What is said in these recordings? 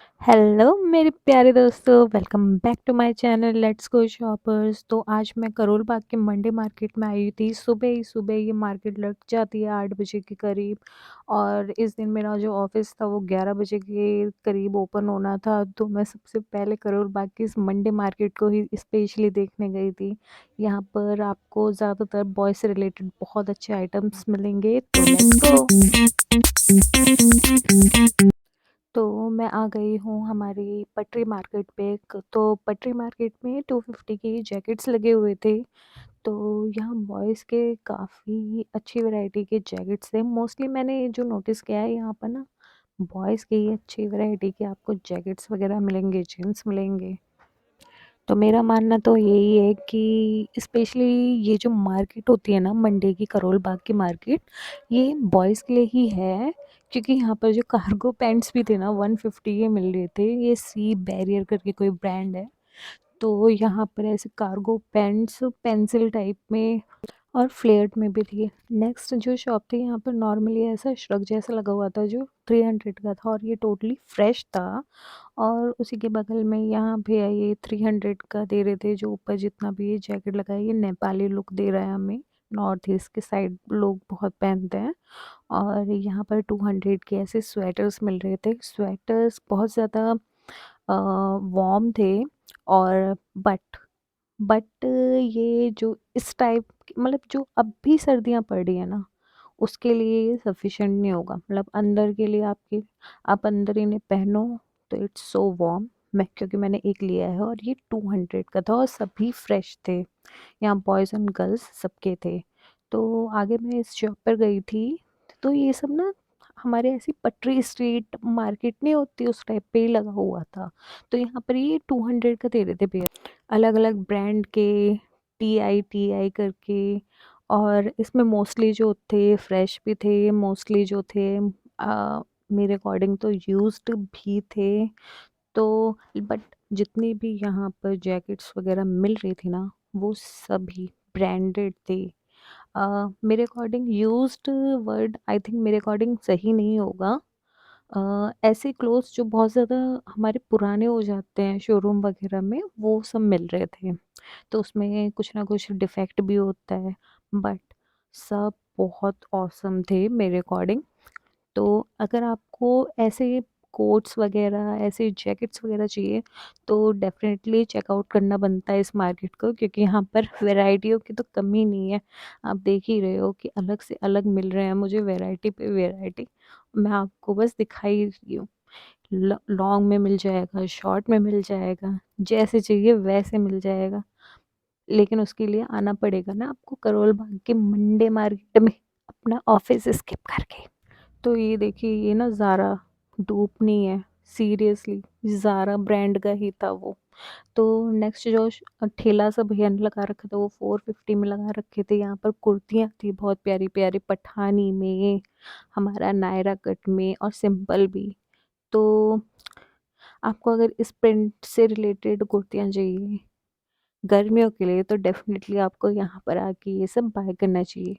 Hello मेरे प्यारे दोस्तों, welcome back to my channel let's go shoppers. तो आज मैं करोल बाग के मंडे मार्केट में आई थी। सुबह ही सुबह ये मार्केट लग जाती है 8 बजे के करीब। और इस दिन मेरा जो ऑफिस था वो 11 बजे के करीब ओपन होना था। तो मैं सबसे पहले करोल बाग की इस मंडे मार्केट को ही स्पेशली देखने गई थी। यहाँ पर आपको ज़्यादातर बॉय से रिलेटेड बहुत अच्छे आइटम्स मिलेंगे, तो लेट्स गो। तो मैं आ गई हूँ हमारी पटरी मार्केट पे। तो पटरी मार्केट में 250 की जैकेट्स लगे हुए थे। तो यहाँ बॉयज़ के काफ़ी अच्छी वैरायटी के जैकेट्स थे। मोस्टली मैंने जो नोटिस किया है यहाँ पर ना, बॉयज़ के ही अच्छी वैरायटी के आपको जैकेट्स वगैरह मिलेंगे, जीन्स मिलेंगे। तो मेरा मानना तो यही है कि स्पेशली ये जो मार्केट होती है ना मंडे की, करोल बाग की मार्केट, ये बॉयज़ के लिए ही है। क्योंकि यहाँ पर जो कार्गो पैंट्स भी थे ना 150 के मिल रहे थे। ये सी बैरियर करके कोई ब्रांड है। तो यहाँ पर ऐसे कार्गो पैंट्स पेंसिल टाइप में और फ्लेयर्ड में भी थी। नेक्स्ट जो शॉप थी यहाँ पर नॉर्मली ऐसा श्रग जैसा लगा हुआ था जो 300 का था, और ये टोटली फ्रेश था। और उसी के बगल में यहाँ भैया ये 300 का दे रहे थे। जो ऊपर जितना भी ये जैकेट लगा है ये नेपाली लुक दे रहा है हमें। नॉर्थ ईस्ट के साइड लोग बहुत पहनते हैं। और यहाँ पर 200 के ऐसे स्वेटर्स मिल रहे थे। स्वेटर्स बहुत ज़्यादा वार्म थे। और बट ये जो इस टाइप मतलब जो अब भी सर्दियाँ पड़ रही है ना, उसके लिए ये सफिशिएंट नहीं होगा। मतलब अंदर के लिए आपकी, आप अंदर इन्हें पहनो तो इट्स सो वार्म। मैं क्योंकि मैंने एक लिया है और ये 200 का था और सभी फ्रेश थे। यहाँ बॉयज़ एंड गर्ल्स सबके थे। तो आगे मैं इस शॉप पर गई थी। तो ये सब ना हमारे ऐसी पटरी स्ट्रीट मार्केट नहीं होती उस टाइप पे ही लगा हुआ था। तो यहाँ पर ये 200 का दे रहे थे भैया, अलग अलग ब्रांड के, टी आई करके। और इसमें मोस्टली जो थे फ्रेश भी थे, मोस्टली जो थे मेरे अकॉर्डिंग तो यूज्ड भी थे। तो बट जितनी भी यहाँ पर जैकेट्स वगैरह मिल रही थी ना, वो सभी ब्रांडेड थे। मेरे according used word I think मेरे अकॉर्डिंग सही नहीं होगा। ऐसे क्लोथ्स जो बहुत ज़्यादा हमारे पुराने हो जाते हैं शोरूम वगैरह में, वो सब मिल रहे थे। तो उसमें कुछ ना कुछ डिफेक्ट भी होता है, बट सब बहुत ऑसम थे मेरे अकॉर्डिंग। तो अगर आपको ऐसे कोट्स वगैरह, ऐसे जैकेट्स वगैरह चाहिए, तो डेफ़िनेटली चेकआउट करना बनता है इस मार्केट को, क्योंकि यहाँ पर वैराइटियों की तो कमी नहीं है। आप देख ही रहे हो कि अलग से अलग मिल रहे हैं मुझे, वैराइटी पे वैराइटी। मैं आपको बस दिखा ही रही हूँ। लॉन्ग में मिल जाएगा, शॉर्ट में मिल जाएगा, जैसे चाहिए वैसे मिल जाएगा। लेकिन उसके लिए आना पड़ेगा ना आपको करोल बाग के मंडे मार्केट में, अपना ऑफिस स्किप करके। तो ये देखिए, ये ना ज़ारा डूप नहीं है, सीरियसली ज़ारा ब्रांड का ही था वो। तो नेक्स्ट जो ठेला सा भैया ने लगा रखा था वो 450 में लगा रखे थे। यहाँ पर कुर्तियाँ थी बहुत प्यारी प्यारी, पठानी में, हमारा नायरा कट में, और सिंपल भी। तो आपको अगर इस प्रिंट से रिलेटेड कुर्तियाँ चाहिए गर्मियों के लिए, तो डेफिनेटली आपको यहाँ पर आके ये सब बाय करना चाहिए।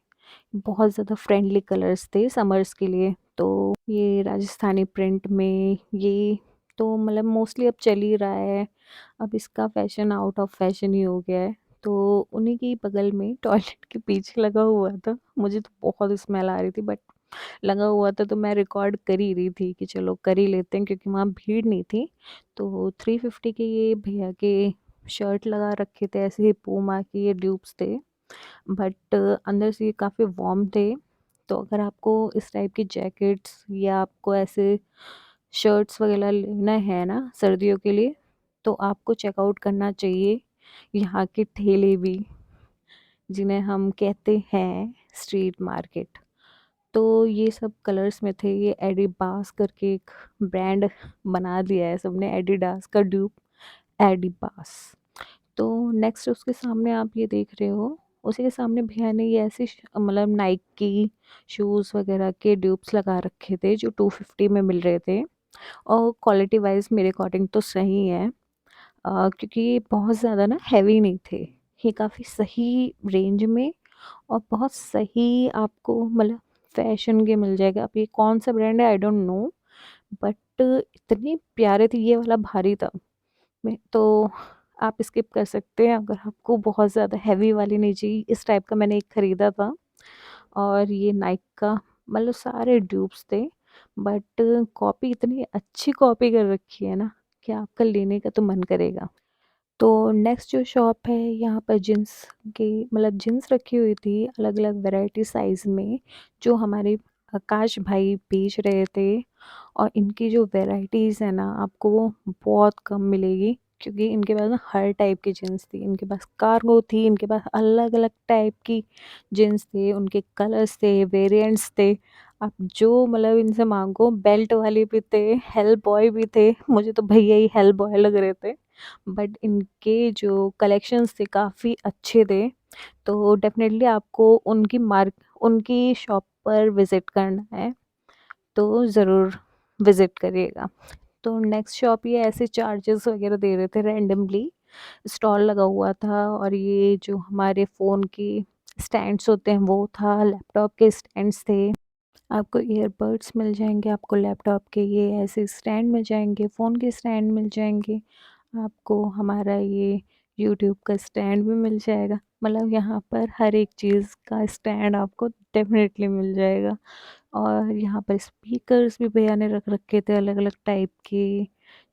बहुत ज़्यादा फ्रेंडली कलर्स थे समर्स के लिए। तो ये राजस्थानी प्रिंट में ये तो मतलब मोस्टली अब चल ही रहा है। अब इसका फैशन आउट ऑफ फैशन ही हो गया है। तो उन्हीं की बगल में टॉयलेट के पीछे लगा हुआ था। मुझे तो बहुत स्मेल आ रही थी, बट लगा हुआ था तो मैं रिकॉर्ड कर ही रही थी कि चलो कर ही लेते हैं, क्योंकि वहाँ भीड़ नहीं थी। तो 350 के ये भैया के शर्ट लगा रखे थे, ऐसे ही पूमा के ये ड्यूब्स थे। बट अंदर से ये काफ़ी वार्म थे। तो अगर आपको इस टाइप की जैकेट्स या आपको ऐसे शर्ट्स वगैरह लेना है ना सर्दियों के लिए, तो आपको चेकआउट करना चाहिए यहाँ के ठेले भी, जिन्हें हम कहते हैं स्ट्रीट मार्केट। तो ये सब कलर्स में थे। ये एडिबास करके एक ब्रांड बना दिया है सबने, एडिडास का ड्यूप, एडिबास। तो नेक्स्ट उसके सामने आप ये देख रहे हो, उसी के सामने भैया ने ये ऐसे मतलब नाइकी शूज़ वगैरह के ड्यूप्स लगा रखे थे जो 250 में मिल रहे थे। और क्वालिटी वाइज मेरे अकॉर्डिंग तो सही है। क्योंकि ये बहुत ज़्यादा ना हैवी नहीं थे। ये काफ़ी सही रेंज में और बहुत सही आपको मतलब फैशन के मिल जाएगा। अब ये कौन सा ब्रांड है आई डोंट नो, बट इतने प्यारे थे, ये वाला भारी था। मैं तो आप स्किप कर सकते हैं अगर आपको बहुत ज़्यादा हेवी वाली नहीं चाहिए। इस टाइप का मैंने एक खरीदा था और ये नाइक का, मतलब सारे ड्यूप्स थे, बट कॉपी इतनी अच्छी कॉपी कर रखी है ना कि आपका लेने का तो मन करेगा। तो नेक्स्ट जो शॉप है, यहाँ पर जीन्स की, मतलब जीन्स रखी हुई थी अलग अलग वैरायटी साइज़ में, जो हमारे आकाश भाई बेच रहे थे। और इनकी जो वैराइटीज़ है ना, आपको वो बहुत कम मिलेगी, क्योंकि इनके पास ना हर टाइप की जीन्स थी। इनके पास कार्गो थी, इनके पास अलग अलग टाइप की जीन्स थे, उनके कलर्स थे, वेरिएंट्स थे। आप जो मतलब इनसे मांगो, बेल्ट वाले भी थे, हेल बॉय भी थे, मुझे तो भैया ही हेल बॉय लग रहे थे। बट इनके जो कलेक्शंस थे काफ़ी अच्छे थे। तो डेफ़िनेटली आपको उनकी शॉप पर विज़िट करना है, तो ज़रूर विज़िट करिएगा। तो नेक्स्ट शॉप, ये ऐसे चार्जेस वग़ैरह दे रहे थे रैंडमली, स्टॉल लगा हुआ था। और ये जो हमारे फ़ोन के स्टैंड्स होते हैं वो था, लैपटॉप के स्टैंड्स थे। आपको ईयरबड्स मिल जाएँगे, आपको लैपटॉप के ये ऐसे स्टैंड मिल जाएँगे, फ़ोन के स्टैंड मिल जाएँगे, आपको हमारा ये यूट्यूब का स्टैंड भी मिल जाएगा। मतलब यहाँ पर हर एक चीज़ का स्टैंड आपको डेफ़िनेटली मिल जाएगा। और यहाँ पर स्पीकर्स भी भैया ने रख रखे थे अलग-अलग टाइप के,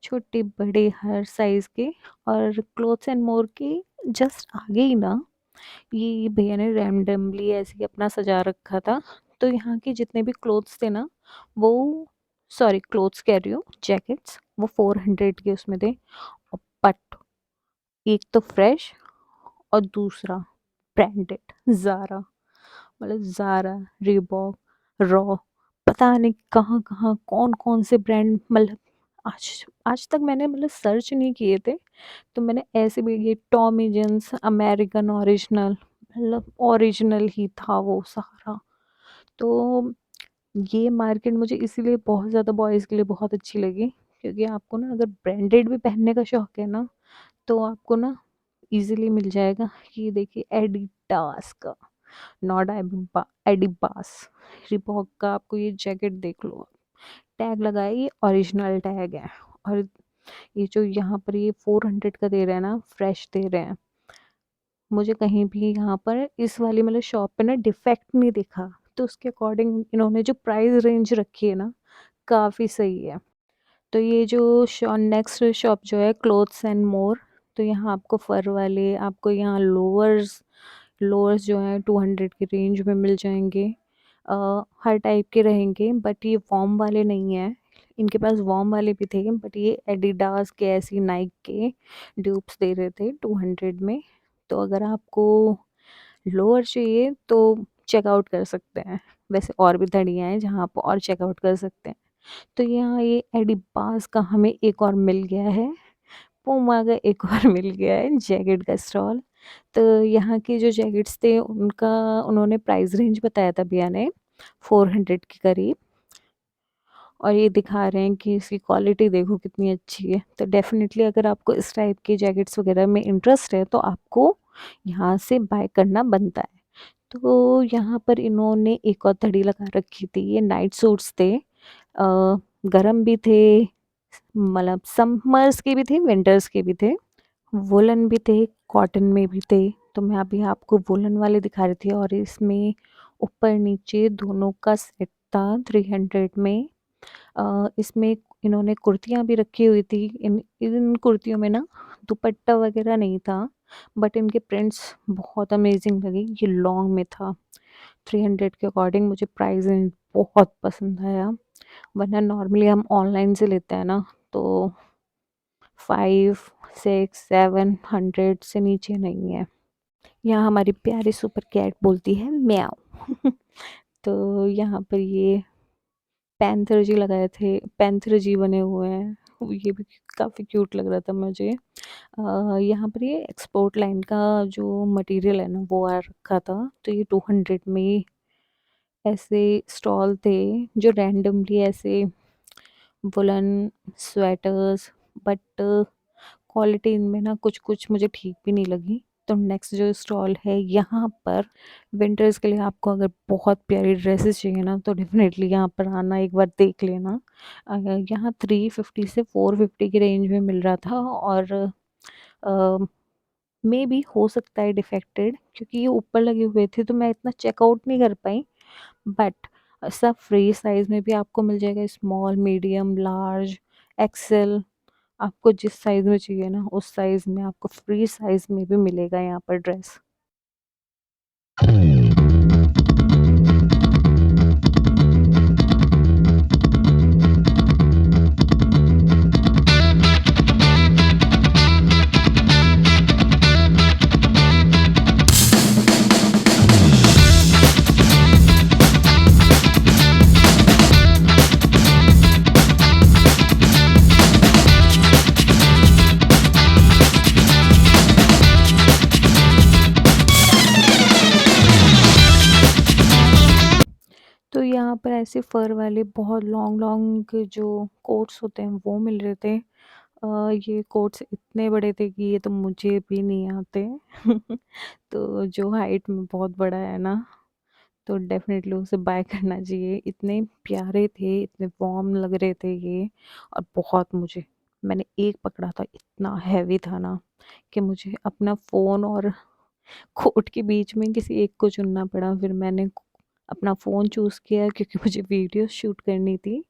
छोटे बड़े हर साइज़ के। और क्लॉथ्स एंड मोर के जस्ट आगे ही ना, ये भैया ने रैंडमली ऐसे ही अपना सजा रखा था। तो यहाँ के जितने भी क्लोथ्स थे ना, वो, सॉरी क्लोथ्स कह रही हूँ, जैकेट्स, वो 400 के उसमें थे। और बट एक तो फ्रेश और दूसरा ब्रांडेड, ज़ारा, मतलब ज़ारा, रीबॉक, रॉ, पता नहीं कहाँ-कहाँ कौन-कौन से ब्रांड, मतलब आज आज तक मैंने मतलब सर्च नहीं किए थे। तो मैंने ऐसे भी ये टॉमी जीन्स, अमेरिकन ओरिजिनल, मतलब ओरिजिनल ही था वो सारा। तो ये मार्केट मुझे इसीलिए बहुत ज़्यादा बॉयज़ के लिए बहुत अच्छी लगी, क्योंकि आपको ना अगर ब्रांडेड भी पहनने का शौक है ना, तो आपको ना ईज़िली मिल जाएगा। ये देखिए एडिडास का, नॉट एडिबास, रिबॉक का, आपको ये जैकेट देख लो, टैग लगा है, ये ओरिजिनल टैग है। और ये जो यहाँ पर ये 400 का दे रहे हैं ना, फ्रेश दे रहे हैं। मुझे कहीं भी यहाँ पर इस वाली मतलब शॉप पे ना डिफेक्ट नहीं दिखा। तो उसके अकॉर्डिंग इन्होंने जो प्राइस रेंज रखी है ना, काफ़ी सही है। तो ये जो नेक्स्ट शॉप जो है, क्लोथ्स एंड मोर, तो यहाँ आपको फर वाले, आपको यहाँ लोअर्स लोअर्स जो हैं 200 की रेंज में मिल जाएंगे। हर टाइप के रहेंगे, बट ये वॉर्म वाले नहीं हैं। इनके पास वॉर्म वाले भी थे, बट ये एडिडास के, ऐसी नाइक के ड्यूप्स दे रहे थे 200 में। तो अगर आपको लोअर चाहिए तो चेकआउट कर सकते हैं। वैसे और भी धड़ियाँ हैं जहाँ आप और चेकआउट कर सकते हैं। तो यहाँ ये एडिबास का हमें एक और मिल गया है, पूमा का एक और मिल गया है जैकेट का स्टॉल। तो यहाँ के जो जैकेट्स थे उनका, उन्होंने प्राइस रेंज बताया था भैया ने, 400 के करीब। और ये दिखा रहे हैं कि इसकी क्वालिटी देखो कितनी अच्छी है। तो डेफ़िनेटली अगर आपको इस टाइप के जैकेट्स वगैरह में इंटरेस्ट है, तो आपको यहाँ से बाय करना बनता है। तो यहाँ पर इन्होंने एक और घड़ी लगा रखी थी, ये नाइट सूट्स थे। गरम भी थे, मतलब समर्स के भी थे, विंटर्स के भी थे, वुलन भी थे, कॉटन में भी थे। तो मैं अभी आपको वुलन वाले दिखा रही थी, और इसमें ऊपर नीचे दोनों का सेट था 300 में। इसमें इन्होंने कुर्तियाँ भी रखी हुई थी। इन इन कुर्तियों में ना दुपट्टा वगैरह नहीं था, बट इनके प्रिंट्स बहुत अमेजिंग लगी। ये लॉन्ग में था। 300 के अकॉर्डिंग मुझे प्राइस रेंज बहुत पसंद आया। वरना नॉर्मली हम ऑनलाइन से लेते हैं ना, तो 5, 6, 700 से नीचे नहीं है। यहाँ हमारी प्यारी सुपर कैट बोलती है म्याऊं। तो यहाँ पर ये पैंथर जी लगाए थे, पैंथर जी बने हुए हैं, ये भी काफ़ी क्यूट लग रहा था मुझे। यहाँ पर ये एक्सपोर्ट लाइन का जो मटेरियल है ना, वो आ रखा था। तो ये 200 में ऐसे स्टॉल थे, जो रैंडमली ऐसे वुलन स्वेटर्स, बट क्वालिटी इनमें ना कुछ कुछ मुझे ठीक भी नहीं लगी। तो नेक्स्ट जो स्टॉल है यहाँ पर विंटर्स के लिए आपको अगर बहुत प्यारी ड्रेसेस चाहिए ना तो डेफिनेटली यहाँ पर आना, एक बार देख लेना। यहाँ 350 से 450 की रेंज में मिल रहा था, और मे बी हो सकता है डिफेक्टेड, क्योंकि ये ऊपर लगे हुए थे तो मैं इतना चेकआउट नहीं कर पाई। बट सब फ्री साइज़ में भी आपको मिल जाएगा, स्मॉल, मीडियम, लार्ज, एक्सेल। आपको जिस साइज़ में चाहिए ना उस साइज़ में आपको फ्री साइज़ में भी मिलेगा यहाँ पर ड्रेस। तो यहाँ पर ऐसे फर वाले बहुत लॉन्ग लॉन्ग जो कोट्स होते हैं वो मिल रहे थे। ये कोट्स इतने बड़े थे कि ये तो मुझे भी नहीं आते। तो जो हाइट में बहुत बड़ा है ना, तो डेफिनेटली उसे बाय करना चाहिए। इतने प्यारे थे, इतने वार्म लग रहे थे ये, और बहुत मुझे, मैंने एक पकड़ा था, इतना हैवी था ना कि मुझे अपना फ़ोन और कोट के बीच में किसी एक को चुनना पड़ा। फिर मैंने अपना फ़ोन चूज़ किया क्योंकि मुझे वीडियो शूट करनी थी।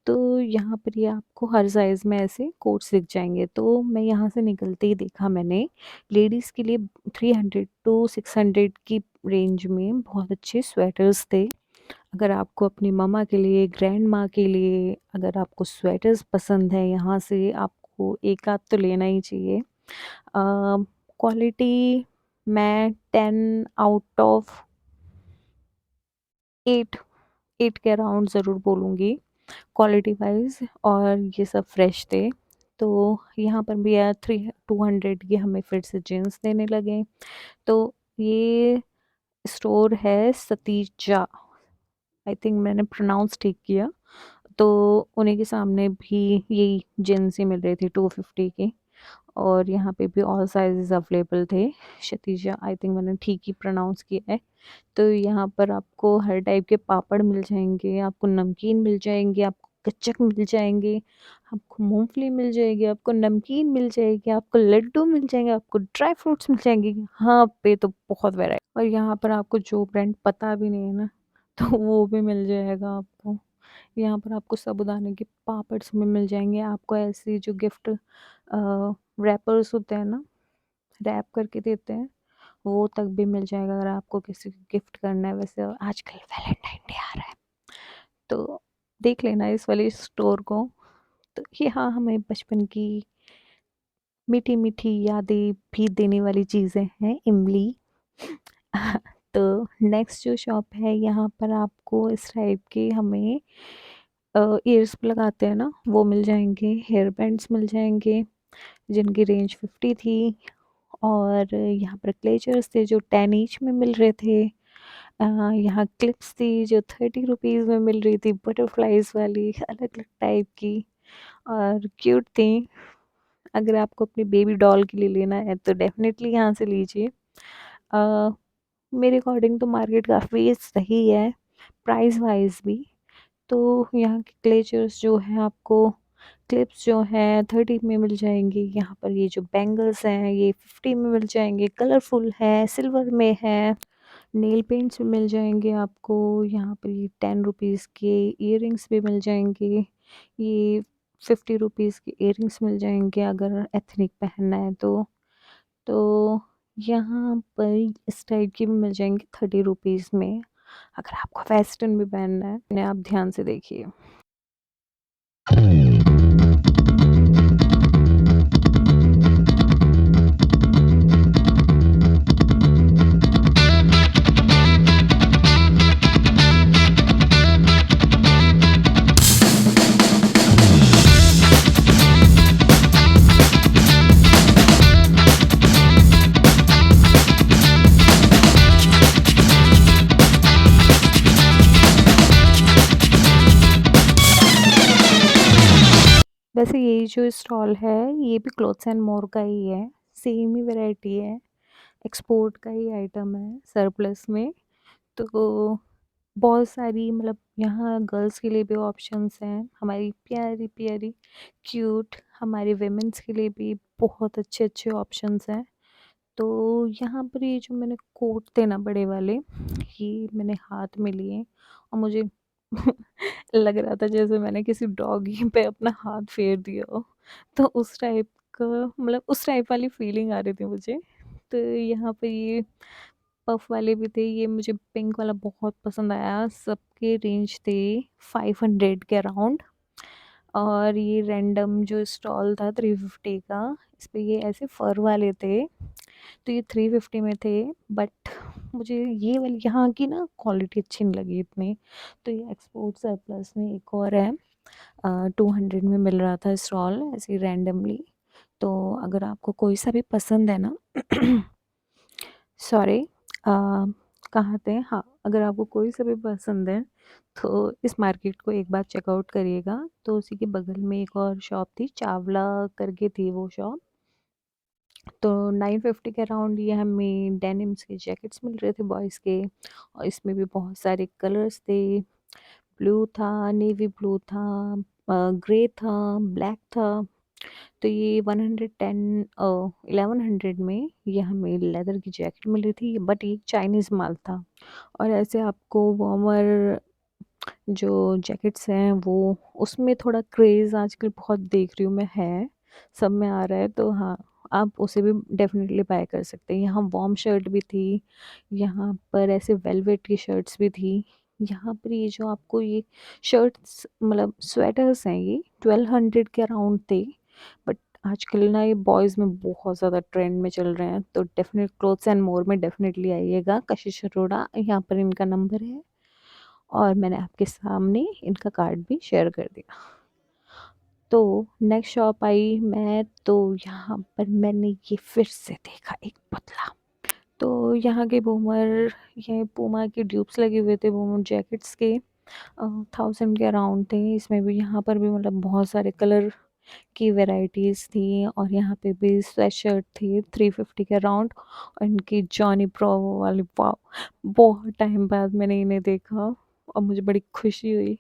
तो यहाँ पर ये आपको हर साइज़ में ऐसे कोट्स दिख जाएँगे। तो मैं यहाँ से निकलते ही देखा मैंने, लेडीज़ के लिए 300 टू 600 की रेंज में बहुत अच्छे स्वेटर्स थे। अगर आपको अपनी मम्मा के लिए, ग्रैंड माँ के लिए, अगर आपको स्वेटर्स पसंद है, यहाँ से आपको एक आध तो लेना ही चाहिए। क्वालिटी मैं 10 आउट ऑफ 8 8 के अराउंड ज़रूर बोलूँगी क्वालिटी वाइज़, और ये सब फ्रेश थे। तो यहाँ पर भी यार 200 की हमें फिर से जीन्स देने लगे। तो ये स्टोर है सतीजा, आई थिंक मैंने प्रोनाउंस ठीक किया। तो उन्हीं के सामने भी यही जीन्स ही मिल रही थी 250 की, और यहाँ पे भी ऑल साइज़ेज़ अवेलेबल थे। क्षतिजा, आई थिंक मैंने ठीक ही प्रोनाउंस किया है। तो यहाँ पर आपको हर टाइप के पापड़ मिल जाएँगे, आपको नमकीन मिल जाएँगे, आपको गच्चक मिल जाएँगे, आपको मूँगफली मिल जाएगी, आपको नमकीन मिल जाएगी, आपको लड्डू मिल जाएँगे, आपको ड्राई फ्रूट्स मिल जाएँगे। यहाँ पे तो बहुत वैरायटी, और यहाँ पर आपको जो ब्रांड पता भी नहीं है ना, तो वो भी मिल जाएगा आपको। यहाँ पर आपको साबूदाने के पापड्स भी मिल जाएँगे, आपको ऐसे जो गिफ्ट रैपर्स होते हैं ना, रैप करके देते हैं, वो तक भी मिल जाएगा अगर आपको किसी को गिफ्ट करना है। वैसे आजकल वैलेंटाइन डे आ रहा है, तो देख लेना इस वाले स्टोर को। तो ये हाँ, हमें बचपन की मीठी-मीठी यादें भी देने वाली चीज़ें हैं, इमली। तो नेक्स्ट जो शॉप है, यहाँ पर आपको इस टाइप के हमें ईयर्स पे लगाते हैं ना, वो मिल जाएँगे, हेयर बैंड्स मिल जाएँगे, जिनकी रेंज 50 थी। और यहाँ पर क्लेचर्स थे जो 10 ईच में मिल रहे थे। यहाँ क्लिप्स थी जो 30 रुपीज़ में मिल रही थी, बटरफ्लाइज़ वाली अलग-अलग टाइप की, और क्यूट थी। अगर आपको अपनी बेबी डॉल के लिए लेना है तो डेफ़िनेटली यहाँ से लीजिए। अ, मेरे अकॉर्डिंग तो मार्केट काफ़ी सही है, प्राइस वाइज़ भी। तो यहाँ के क्लेचर्स जो हैं, आपको क्लिप्स जो हैं 30 में मिल जाएँगी। यहाँ पर ये जो बैंगल्स हैं ये 50 में मिल जाएँगे, कलरफुल है, सिल्वर में है। नेल पेंट्स भी मिल जाएँगे आपको। यहाँ पर ये 10 रुपीज़ के इयररिंग्स भी मिल जाएँगे। ये 50 रुपीज़ के इयररिंग्स मिल जाएँगे अगर एथनिक पहनना है तो। तो यहाँ पर इस टाइप की भी मिल जाएँगी 30 रुपीज़ में। अगर आपको वेस्टर्न भी पहनना है, इन्हें आप ध्यान से देखिए। वैसे यही जो स्टॉल है ये भी क्लॉथ्स एंड मोर का ही है, सेम ही वैरायटी है। एक्सपोर्ट का ही आइटम है सरप्लस में। तो बहुत सारी मतलब यहाँ गर्ल्स के लिए भी ऑप्शंस हैं, हमारी प्यारी-प्यारी क्यूट हमारी वुमेन्स के लिए भी बहुत अच्छे-अच्छे ऑप्शंस हैं। तो यहाँ पर ये जो मैंने कोट थे ना बड़े वाले, ये मैंने हाथ में लिए और मुझे लग रहा था जैसे मैंने किसी डॉगी पे अपना हाथ फेर दिया हो। तो उस टाइप का मतलब उस टाइप वाली फीलिंग आ रही थी मुझे। तो यहाँ पे ये पफ वाले भी थे, ये मुझे पिंक वाला बहुत पसंद आया। सबके रेंज थे 500 के अराउंड। और ये रैंडम जो स्टॉल था 350 का, इस पे ये ऐसे फर वाले थे, तो ये 350 में थे। बट मुझे ये वाली यहाँ की ना क्वालिटी अच्छी नहीं लगी इतनी। तो ये एक्सपोर्ट सरप्लस में एक और है, 200 में मिल रहा था स्टॉल ऐसे ही रैंडमली। तो अगर आपको कोई सा भी पसंद है ना सॉरी, कहाँ थे, हाँ, अगर आपको कोई सा भी पसंद है तो इस मार्केट को एक बार चेकआउट करिएगा। तो उसी के बगल में एक और शॉप थी, चावला करके थी वो शॉप। तो 950 के अराउंड ये हमें डेनिम्स के जैकेट्स मिल रहे थे बॉयज़ के, और इसमें भी बहुत सारे कलर्स थे। ब्लू था, नेवी ब्लू था, ग्रे था, ब्लैक था। तो ये 110 1100 में ये हमें लेदर की जैकेट मिल रही थी, बट ये चाइनीज़ माल था। और ऐसे आपको वार्मर जो जैकेट्स हैं वो, उसमें थोड़ा क्रेज़ आजकल बहुत देख रही हूँ मैं है, सब में आ रहा है, तो हाँ, आप उसे भी डेफ़िनेटली बाय कर सकते हैं। यहाँ वार्म शर्ट भी थी, यहाँ पर ऐसे वेलवेट की शर्ट्स भी थी। यहाँ पर ये जो आपको ये शर्ट्स मतलब स्वेटर्स हैं, ये 1200 के अराउंड थे। बट आजकल ना ये बॉयज़ में बहुत ज़्यादा ट्रेंड में चल रहे हैं, तो डेफ़िनेट क्लोथ्स एंड मोर में डेफ़िनेटली आइएगा, कशिश अरोड़ा, यहाँ पर इनका नंबर है। और मैंने आपके सामने इनका कार्ड भी शेयर कर दिया। तो नेक्स्ट शॉप आई मैं, तो यहाँ पर मैंने ये फिर से देखा एक पुतला। तो यहाँ के बूमर, ये पूमा के ड्यूप्स लगे हुए थे बूमर जैकेट्स के, 1000 के अराउंड थे। इसमें भी यहाँ पर भी मतलब बहुत सारे कलर की वैराइटीज़ थी, और यहाँ पे भी स्वेटशर्ट थी 350 के अराउंड। और इनकी जॉनी ब्रावो वाली, वाह, बहुत टाइम बाद मैंने इन्हें देखा और मुझे बड़ी खुशी हुई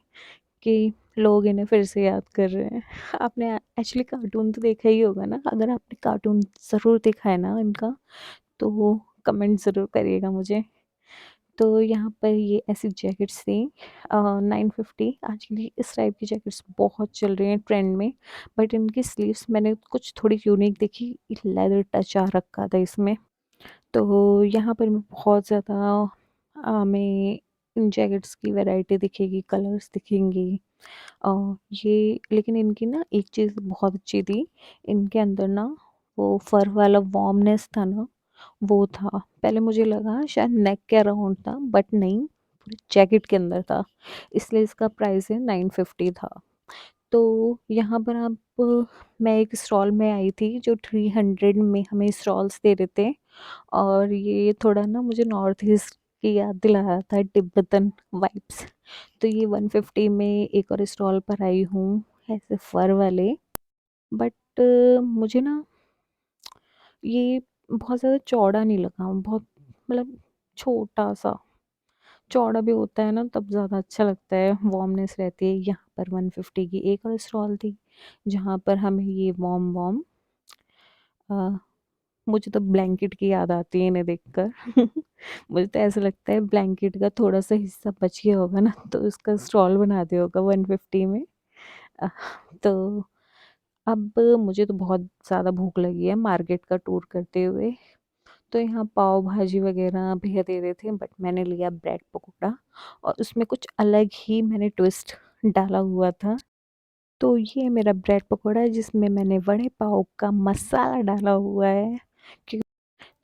कि लोग इन्हें फिर से याद कर रहे हैं। आपने एक्चुअली कार्टून तो देखा ही होगा ना, अगर आपने कार्टून ज़रूर देखा है ना इनका, तो वो कमेंट ज़रूर करिएगा मुझे। तो यहाँ पर ये ऐसी जैकेट्स थी 950। आजकल इस टाइप की जैकेट्स बहुत चल रही हैं ट्रेंड में, बट इनकी स्लीव्स मैंने कुछ थोड़ी यूनिक देखी, लेदर टच आ रखा था इसमें। तो यहाँ पर मैं बहुत ज़्यादा हमें इन जैकेट्स की वैरायटी दिखेगी, कलर्स दिखेंगी। ये लेकिन इनकी ना एक चीज़ बहुत अच्छी थी, इनके अंदर ना वो फर वाला वार्मनेस था ना, वो था। पहले मुझे लगा शायद नेक के अराउंड था, बट नहीं, पूरी जैकेट के अंदर था, इसलिए इसका प्राइस है 950 था। तो यहाँ पर आप, मैं एक स्टॉल में आई थी जो 300 में हमें स्टॉल्स दे रहे थे, और ये थोड़ा ना मुझे नॉर्थ ईस्ट की याद दिला रहा था, तिब्बतन वाइब्स। तो ये 150 में एक और स्टॉल पर आई हूँ, ऐसे फर वाले। बट मुझे ना ये बहुत ज़्यादा चौड़ा नहीं लगा, बहुत मतलब छोटा सा। चौड़ा भी होता है ना तब ज़्यादा अच्छा लगता है, वार्मनेस रहती है। यहाँ पर 150 की एक और स्टॉल थी, जहाँ पर हमें ये वार्म वार्म, मुझे तो ब्लैंकेट की याद आती है इन्हें देखकर। मुझे तो ऐसा लगता है ब्लैंकेट का थोड़ा सा हिस्सा बच गया होगा ना, तो उसका स्टॉल बना दिया होगा 150 में। अ, तो अब मुझे तो बहुत ज़्यादा भूख लगी है मार्केट का टूर करते हुए। तो यहाँ पाव भाजी वगैरह भैया दे रहे थे, बट मैंने लिया ब्रेड पकौड़ा, और उसमें कुछ अलग ही मैंने ट्विस्ट डाला हुआ था। तो ये मेरा ब्रेड पकौड़ा है जिसमें मैंने वड़े पाव का मसाला डाला हुआ है।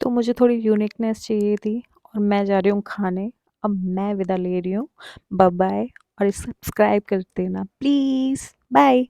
तो मुझे थोड़ी यूनिकनेस चाहिए थी, और मैं जा रही हूँ खाने। अब मैं विदा ले रही हूँ, बाय बाय। और सब्सक्राइब कर देना प्लीज़, बाय।